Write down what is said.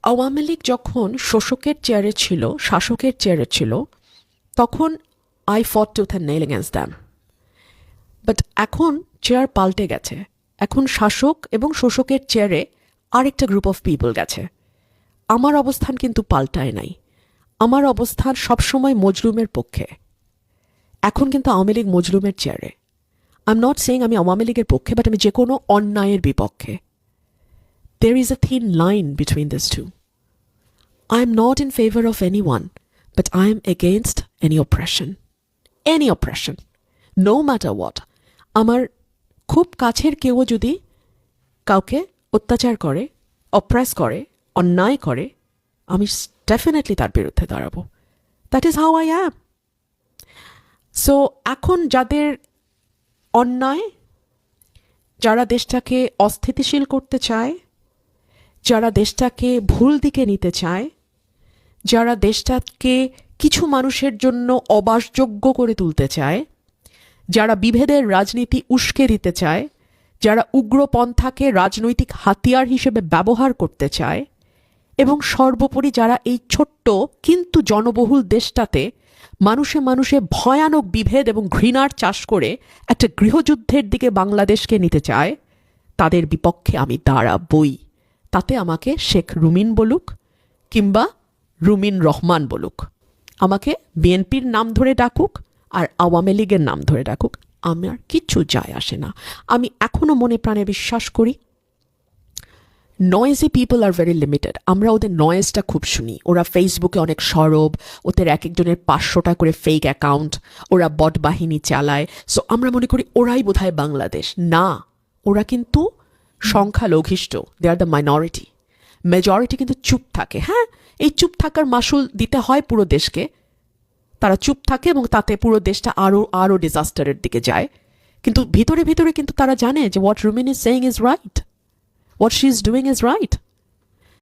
আওয়ামী লীগ যখন শোষকের চেয়ারে ছিল, শাসকের চেয়ারে ছিল, তখন আই ফট tooth and nail against them. But এখন চেয়ার পাল্টে গেছে। এখন শাসক এবং শোষকের চেয়ারে আরেকটা গ্রুপ অফ পিপল গেছে। আমার অবস্থান কিন্তু পাল্টায় নাই। আমার অবস্থান সবসময় মজলুমের পক্ষে। এখন কিন্তু আওয়ামী লীগ মজলুমের চেয়ারে। আই এম নট সেইং আমি আওয়ামী লীগের পক্ষে, বাট আমি যে কোনো অন্যায়ের বিপক্ষে। There is a thin line between these two. I am not in favor of anyone, but I am against any oppression. Any oppression. No matter what. আমার খুব কাছের কেউ যদি কাউকে অত্যাচার করে, অপ্রেস করে, অন্যায় করে, আমি ডেফিনেটলি তার বিরুদ্ধে দাঁড়াবো। That is how I am. So এখন যাদের অন্যায়, যারা দেশটাকে অস্থিতিশীল করতে চায়, যারা দেশটাকে ভুল দিকে নিতে চায়, যারা দেশটাকে কিছু মানুষের জন্য অবাসযোগ্য করে তুলতে চায়, যারা বিভেদের রাজনীতি উস্কে দিতে চায়, যারা উগ্রপন্থাকে রাজনৈতিক হাতিয়ার হিসেবে ব্যবহার করতে চায়, এবং সর্বোপরি যারা এই ছোট্ট কিন্তু জনবহুল দেশটাতে মানুষে মানুষে ভয়ানক বিভেদ এবং ঘৃণার চাষ করে একটা গৃহযুদ্ধের দিকে বাংলাদেশকে নিতে চায়, তাদের বিপক্ষে আমি দাঁড়াবই। তাতে আমাকে শেখ রুমিন বলুক কিংবা রুমিন রহমান বলুক, আমাকে বিএনপির নাম ধরে ডাকুক আর আওয়ামী লীগের নাম ধরে ডাকুক, আমার কিচ্ছু যায় আসে না। আমি এখনো মনে প্রাণে বিশ্বাস করি noisy people are very limited. আমরা ওদের নয়েজটা খুব শুনি। ওরা ফেসবুকে অনেক সরব, ওদের এক একজনের 500টা করে ফেক অ্যাকাউন্ট, ওরা বট বাহিনী চালায়। সো আমরা মনে করি ওরাই বোধহয় বাংলাদেশ। না, ওরা কিন্তু সংখ্যালঘিষ্ঠ। দে আর দ্য মাইনরিটি। মেজরিটি কিন্তু চুপ থাকে। হ্যাঁ, এই চুপ থাকার মাসুল দিতে হয় পুরো দেশকে। তারা চুপ থাকে এবং তাতে পুরো দেশটা আরও ডিজাস্টারের দিকে যায়। কিন্তু ভিতরে ভিতরে কিন্তু তারা জানে যে what Rumin is saying is right, what she is doing is right.